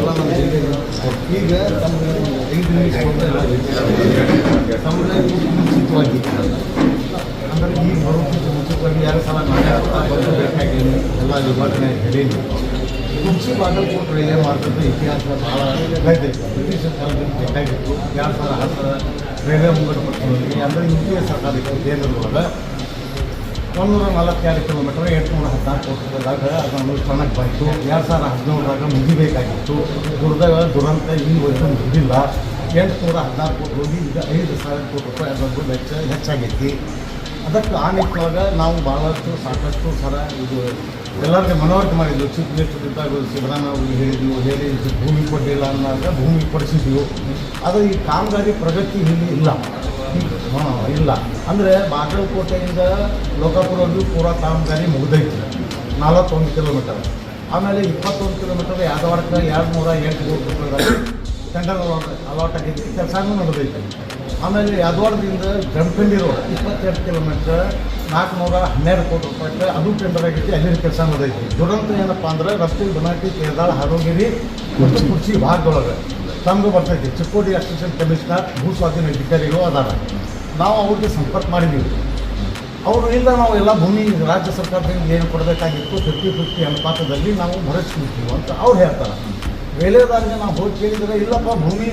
ಎಲ್ಲ ನಮ್ಮ ಈಗ ಮುಂಚಿತವಾಗಿ ಅಂದರೆ ಈಗ ಬರೋದಕ್ಕಿಂತ ಮುಂಚಿತವಾಗಿ 2 ಸಲ ನಾನು ಬೇಕಾಗಿ ಎಲ್ಲ ವಿಭಾಗನೆ ಹೇಳೀನಿ. ಕುರ್ಚಿ ಬಾಗಲಕೋಟೆ ರೈಲ್ವೆ ಮಾರ್ಗದ ಇತಿಹಾಸ ಭಾಳ ಇದೆ. ಬ್ರಿಟಿಷ್ ಕಾಲದಲ್ಲಿ ಬೇಕಾಗಿತ್ತು. 2010 ರೈಲ್ವೆ ಮುಂಗಡ ಪಟ್ಟಣದಲ್ಲಿ ಅಂದರೆ ಯುಪಿಎ ಸರ್ಕಾರ ಇತ್ತು ಕೇಂದ್ರದೊಳಗೆ 142 ಕಿಲೋಮೀಟರ್ 814 ಕೋಟಿ ರೂಪಾಯಿದಾಗ ಅದು ಅನುಷ್ಠಾನಕ್ಕೆ ಬಂತು. 2017ರಾಗ ಮುಗಿಬೇಕಾಗಿತ್ತು. ದುರಂತ ಈವರೆಗೂ ಮುಗಿದಿಲ್ಲ. 816 ಕೋಟಿ ಹೋಗಿ ಈಗ 5,000 ಕೋಟಿ ರೂಪಾಯಿ ಅದೊಂದು ವೆಚ್ಚ ಹೆಚ್ಚಾಗೈತಿ. ಅದಕ್ಕೆ ಆ ನಿಟ್ಟಿನೊಳಗೆ ನಾವು ಭಾಳಷ್ಟು ಸಾಕಷ್ಟು ಸಲ ಇದು ಎಲ್ಲರಿಗೆ ಮನವರಿಕೆ ಮಾಡಿದ್ವಿ. ಚೀಫ್ ಮಿನಿಸ್ಟರ್ ಇದ್ದಾಗ ಸಿದ್ದರಾಮಯ್ಯ ಹೇಳಿದ್ವಿ, ಹೇಳಿ ಭೂಮಿ ಕೊಡಲಿಲ್ಲ ಅನ್ನೋದಾಗ ಭೂಮಿ ಕೊಡಿಸಿದ್ವಿ. ಆದರೆ ಈ ಕಾಮಗಾರಿ ಪ್ರಗತಿ ಇಲ್ಲಿ ಇಲ್ಲ ಇಲ್ಲ ಅಂದರೆ ಬಾಗಲಕೋಟೆಯಿಂದ ಲೋಕಾಪುರವರೆಗೂ ಪೂರಾ ಕಾಮಗಾರಿ ಮುಗಿದೈತಿ 41 ಕಿಲೋಮೀಟರ್. ಆಮೇಲೆ 21 ಕಿಲೋಮೀಟರ್ ಯಾದವಾಡಕ್ಕೆ 208 ಕೋಟಿ ರೂಪಾಯಿ ಟೆಂಡರ್ ಅಲಾಟ್ ಆಗೈತಿ, ಕೆಲಸನೂ ನಡೆದೈತಿ. ಆಮೇಲೆ ಯಾದವಾಡದಿಂದ ಜಮಖಂಡಿ ರೋಡ್ 22 ಕಿಲೋಮೀಟರ್ 412 ಕೋಟಿ ರೂಪಾಯಿ ಅದು ಟೆಂಡರ್ ಆಗೈತಿ, ಅಲ್ಲಿನ ಕೆಲಸ ನಡೆದೈತಿ. ದುರಂತ ಏನಪ್ಪ ಅಂದ್ರೆ ರಸ್ತೆ ಬನಾಟಿ ಕೇದಾಳ ಹಾರೋಗಿರಿ ಮತ್ತು ಕುರ್ಚಿ ಭಾಗದೊಳಗೆ ತಮಗೂ ಬರ್ತೈತಿ. ಚಿಕ್ಕೋಡಿ ಅಸಿಸ್ಟೆಂಟ್ ಕಮಿಷನರ್ ಭೂ ಸ್ವಾಧೀನ ಅಧಿಕಾರಿಗಳು ಅದಾರ. ನಾವು ಅವ್ರಿಗೆ ಸಂಪರ್ಕ ಮಾಡಿದ್ದೀವಿ. ಅವರು ಇಲ್ಲ ನಾವು ಎಲ್ಲ ಭೂಮಿ ರಾಜ್ಯ ಸರ್ಕಾರದಿಂದ ಏನು ಕೊಡಬೇಕಾಗಿತ್ತು 50-50 ಅನುಪಾತದಲ್ಲಿ ನಾವು ಭರಿಸ್ಬಿಡ್ತೀವಿ ಅಂತ ಅವ್ರು ಹೇಳ್ತಾರೆ. ವೇಳೆದಾರಿಗೆ ನಾವು ಹೋಗಿ ಕೇಳಿದರೆ ಇಲ್ಲಪ್ಪ ಭೂಮಿ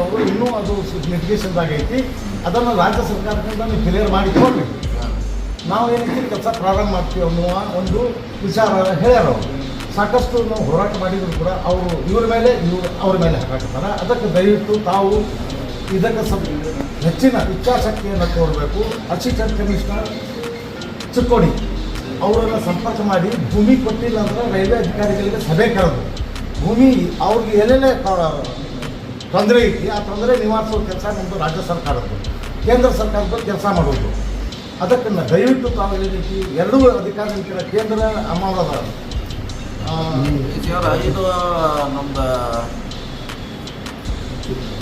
ಅವರು ಇನ್ನೂ ಅದು ಲಿಟಿಗೇಷನ್ದಾಗ ಐತಿ, ಅದನ್ನು ರಾಜ್ಯ ಸರ್ಕಾರದಿಂದ ನೀವು ಕ್ಲಿಯರ್ ಮಾಡಿ ಕೊಡಬೇಕು, ನಾವು ಏನೈತಿ ಕೆಲಸ ಪ್ರಾರಂಭ ಮಾಡ್ತೀವಿ ಅನ್ನುವ ಒಂದು ವಿಚಾರ ಹೇಳ್ಯಾರ ಅವರು. ಸಾಕಷ್ಟು ನಾವು ಹೋರಾಟ ಮಾಡಿದ್ರು ಕೂಡ ಅವರು ಅವ್ರ ಮೇಲೆ ಹಾಕಾಕ್ತಾರೆ. ಅದಕ್ಕೆ ದಯವಿಟ್ಟು ತಾವು ಇದಕ್ಕೆ ಹೆಚ್ಚಿನ ಇಚ್ಛಾಶಕ್ತಿಯನ್ನು ತೋರಬೇಕು. ಅಸಿಸ್ಟೆಂಟ್ ಕಮಿಷನರ್ ಚಿಕ್ಕೋಡಿ ಅವರನ್ನು ಸಂಪರ್ಕ ಮಾಡಿ ಭೂಮಿ ಕೊಟ್ಟಿಲ್ಲ ಅಂದ್ರೆ ರೈಲ್ವೆ ಅಧಿಕಾರಿಗಳಿಗೆ ಸಭೆ ಕರೆದು ಭೂಮಿ ಅವ್ರಿಗೆ ಏನೇನೇ ತೊಂದರೆ ಐತಿ ಆ ತೊಂದರೆ ನಿವಾರಿಸೋ ಕೆಲಸ ನಮ್ಮದು ರಾಜ್ಯ ಸರ್ಕಾರದ್ದು, ಕೇಂದ್ರ ಸರ್ಕಾರದ್ದು ಕೆಲಸ ಮಾಡೋದು. ಅದಕ್ಕೆ ದಯವಿಟ್ಟು ತಾವು ಈ ರೀತಿ ಎರಡೂ ಅಧಿಕಾರಿಗಳ ಕೇಂದ್ರ ಅಮಾವದ ಇದು ನಮ್ದು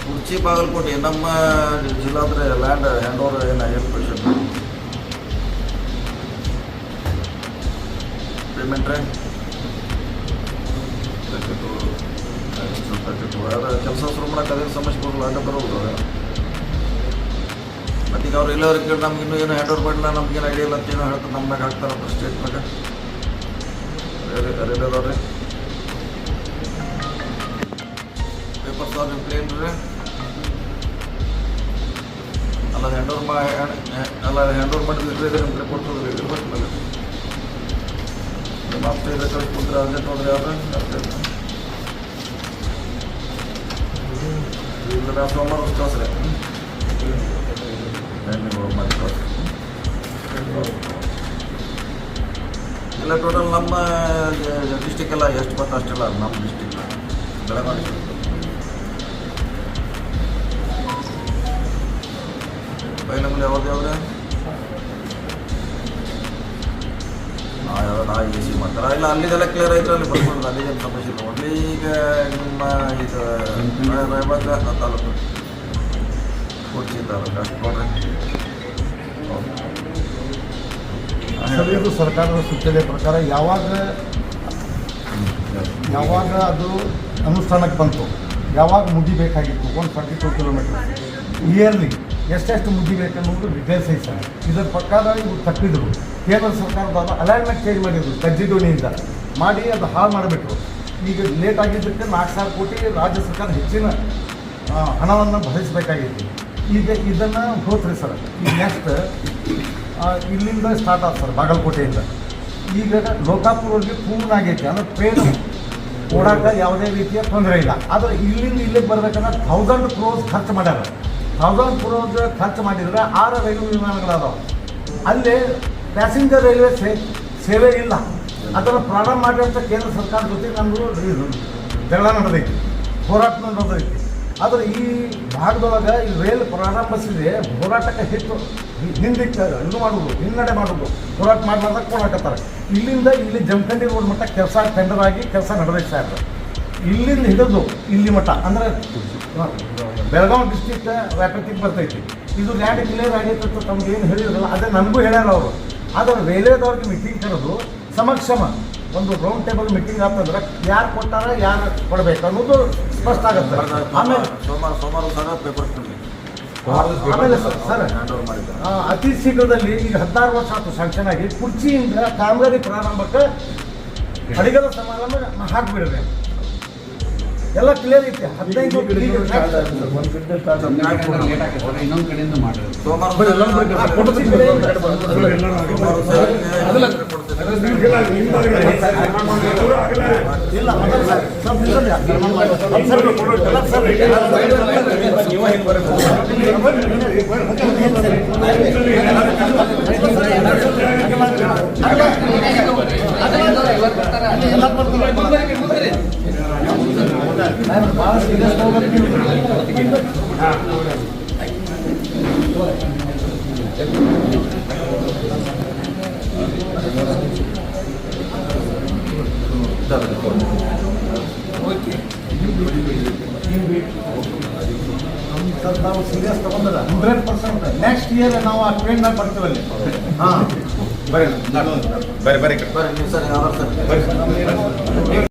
ಕುರ್ಚಿ ಬಾಗಲಕೋಟೆ ನಮ್ಮ ಜಿಲ್ಲಾದ್ರೆ ಲ್ಯಾಂಡ್ ಹ್ಯಾಂಡ್ ಓವರ್ ಏನಾಗಿರೋ ಪೇಮೆಂಟ್ ರೀ ಕೆಲಸ ಶುರು ಮಾಡೋಕೆ ಅದೇನು ಸಮಸ್ಯೆ ಬರೋಲ್ಲ, ಅಡ್ಡ ಬರೋದು. ಮತ್ತು ಈಗ ಅವ್ರು ಇಲ್ಲವ್ರಿಗೆ ಕೇಳಿ ನಮ್ಗೆ ಇನ್ನೂ ಏನೋ ಹ್ಯಾಂಡ್ ಓವರ್ ಮಾಡಿಲ್ಲ, ನಮ್ಗೇನು ಐಡಿಯಾ ಇಲ್ಲ ಅಂತ ಏನೋ ಹೇಳ್ತಾರೆ, ನಮ್ಗೆ ಹಾಕ್ತಾರಂತ ಸ್ಟೇಟ್ನಾಗ ರೈಲ್ವೆದವ್ರಿ ಪೇಪರ್ಸ್ ಅವ್ರ ಪ್ಲೇನ್ ರೀ ಅಲ್ಲ ಹ್ಯಾಂಡ್ ಓವರ್ ಮಾಡಿದ್ರೆ ನಿಮ್ಮ ಕಡೆ ಕೊಡ್ತದೆ ಇರ್ಬೇಕು ಮೇಲೆ ನಿಮ್ಮ ಅಪ್ಪ ಇದೆ ಕಳಿಸ್ಕೊಡ್ತಾರೆ ಅರ್ಜೆಂಟ್ ನೋಡ್ರಿ ಯಾವ್ದು ಇಲ್ಲ ಸೋಮವಾರ ಕಳಿಸ್ರಿ ಮಾಡಿ ಕಳಿಸ್ರಿ. ಇಲ್ಲ ಟೋಟಲ್ ನಮ್ಮ ಡಿಸ್ಟಿಕ್ ಎಲ್ಲ ಎಷ್ಟು ಬರ್ತದೆ ಅಷ್ಟೆಲ್ಲ ನಮ್ಮ ಡಿಸ್ಟಿಕ್ ಬೆಳಗಾವಿ ಬೈಲಂಗ್ಲಿ ಯಾವ್ದು ಯಾವ್ರೆ ನಾ ಎ ಸಿ ಮಾಡ್ತಾರೆ ಇಲ್ಲ ಅಲ್ಲಿದೆಲ್ಲ ಕ್ಲಿಯರ್ ಆಯ್ತು, ಅಲ್ಲಿ ಬರ್ಬೋದು, ಅಲ್ಲಿಗೇನು ಸಮಸ್ಯೆ ಇಲ್ಲ. ಒಳ್ಳೆ ಈಗ ನಿಮ್ಮ ಇದು ರಾಯಬಾಗ ತಾಲೂಕು ಕೊಡ್ಸಿ ತಾಲೂಕು ಅಷ್ಟು ಕೊಡ್ರಿ. ಇದು ಸರ್ಕಾರದ ಸೂಚನೆ ಪ್ರಕಾರ ಯಾವಾಗ ಅದು ಅನುಷ್ಠಾನಕ್ಕೆ ಬಂತು, ಯಾವಾಗ ಮುಗಿಬೇಕಾಗಿತ್ತು 142 ಕಿಲೋಮೀಟರ್ ಇಯರ್ಲಿ ಎಷ್ಟೆಷ್ಟು ಮುಗಿಬೇಕನ್ನೋದು ಡೀಟೇಲ್ಸ್ ಐತೆ ಸರ್. ಇದರ ಪ್ರಕಾರ ಇವರು ತಪ್ಪಿದ್ರು. ಕೇಂದ್ರ ಸರ್ಕಾರದಾದ ಅಲೈನ್ಮೆಂಟ್ ಚೇಂಜ್ ಮಾಡಿದ್ರು, ಕಜ್ಜಿದೋಣಿಯಿಂದ ಮಾಡಿ ಅದು ಹಾಳು ಮಾಡಿಬಿಟ್ರು. ಈಗ ಲೇಟ್ ಆಗಿದ್ದಕ್ಕೆ 4,000 ಕೋಟಿ ರಾಜ್ಯ ಸರ್ಕಾರ ಹೆಚ್ಚಿನ ಹಣವನ್ನು ಭರಿಸಬೇಕಾಗಿತ್ತು. ಈಗ ಇದನ್ನು ಹೋತ್ರಿ ಸರ್. ಈಗ ನೆಕ್ಸ್ಟ್ ಇಲ್ಲಿಂದ ಸ್ಟಾರ್ಟ್ ಆಯ್ತು ಸರ್ ಬಾಗಲಕೋಟೆಯಿಂದ. ಈಗ ಲೋಕಾಪುರವರೆಗೆ ಪೂರ್ಣ ಆಗೈತೆ, ಅಂದರೆ ಟ್ರೈನ್ ಓಡಾಕ ಯಾವುದೇ ರೀತಿಯ ತೊಂದರೆ ಇಲ್ಲ. ಆದರೆ ಇಲ್ಲಿಂದ ಇಲ್ಲಿಗೆ ಬರ್ಬೇಕಂದ್ರೆ 1000 crores ಖರ್ಚು ಮಾಡ್ಯಾರ. 1000 crores ಖರ್ಚು ಮಾಡಿದರೆ 6 ರೈಲು ವಿಮಾನಗಳದಾವೆ. ಅಲ್ಲಿ ಪ್ಯಾಸೆಂಜರ್ ರೈಲ್ವೆ ಸೇವೆ ಇಲ್ಲ. ಅದನ್ನು ಪ್ರಾರಂಭ ಮಾಡಿದಂಥ ಕೇಂದ್ರ ಸರ್ಕಾರ ಜೊತೆ ನಮ್ಮದು ಜಗಳ ನಡೆದೈತಿ, ಹೋರಾಟ ನಡೆದೈತಿ. ಆದರೆ ಈ ಭಾಗದೊಳಗೆ ಈ ರೈಲ್ ಪ್ರಾರಂಭಿಸಿದ್ರೆ ಹೋರಾಟಕ್ಕೆ ಹೆಚ್ಚು ಹಿನ್ನಡೆ ಮಾಡೋದು ಹೋರಾಟ ಮಾಡಲಾರ್ದಾಗ ಕೊಡಾಕತ್ತಾರೆ. ಇಲ್ಲಿಂದ ಇಲ್ಲಿ ಜಮಖಂಡಿ ರೋಡ್ ಮಟ್ಟ ಕೆಲಸ ಟೆಂಡರ್ ಆಗಿ ಕೆಲಸ ನಡೆದೈತೆ ಸರ್. ಇಲ್ಲಿಂದ ಹಿಡಿದು ಇಲ್ಲಿ ಮಟ್ಟ ಅಂದರೆ ಬೆಳಗಾವಿ ಡಿಸ್ಟ್ರಿಕ್ಟ್ ವ್ಯಾಪ್ತಿಗೆ ಬರ್ತೈತಿ. ಇದು ಲ್ಯಾಂಡ್ ಕ್ಲಿಯರ್ ಆಗೈತೆ ಅಂತ ತಮ್ಗೆ ಏನು ಹೇಳಿದ್ರಲ್ಲ ಅದೇ ನನಗೂ ಹೇಳ್ಯಾರ ಅವರು. ಆದರೆ ರೈಲ್ವೆದವ್ರಿಗೆ ಮೀಟಿಂಗ್ ಕರೆದು ಸಮಕ್ಷಮ ಒಂದು ರೌಂಡ್ ಟೇಬಲ್ ಮೀಟಿಂಗ್ ಆಗ್ತಂದ್ರೆ ಯಾರು ಕೊಟ್ಟಾರ ಯಾರು ಕೊಡ್ಬೇಕು ಅನ್ನೋದು ಸ್ಪಷ್ಟ ಆಗುತ್ತೆ. ಆಮೇಲೆ ಸೋಮವಾರ ಸಹ ಪೇಪರ್ ಆಮೇಲೆ ಸರ್ ಹ್ಯಾಂಡ್ ಓವರ್ ಮಾಡಿದ್ದಾರೆ. ಅತಿ ಶೀಘ್ರದಲ್ಲಿ ಈಗ 16 ವರ್ಷ ಆಯ್ತು ಸ್ಯಾಂಕ್ಷನ್ ಆಗಿ, ಕುರ್ಚಿಯಿಂದ ಕಾಮಗಾರಿ ಪ್ರಾರಂಭಕ್ಕೆ ಅಡಿಗರ ಸಮಾರಂಭ ಹಾಕ್ಬಿಡ್ರಿ, ಎಲ್ಲ ಕ್ಲಿಯರ್ ಐತಿ. 15 ಇನ್ನೊಂದು ಕಡೆಯಿಂದ ಮಾಡಿರೋದು ಸೋಮವಾರ ಇಲ್ಲ ಭಾಳ ಸೀರಿಯಸ್ ಸರ್ ನಾವು ಸೀರಿಯಸ್ ತಗೊಂಡ್ರೆ 100% ನೆಕ್ಸ್ಟ್ ಇಯರ್ ನಾವು ಆ ಟ್ರೈನ್ ಮೇಲೆ ಬರ್ತೀವಲ್ಲಿ. ಹಾಂ ಬರ್ರಿ ನೀವು ಸರ್ ಯಾವ ಸರ್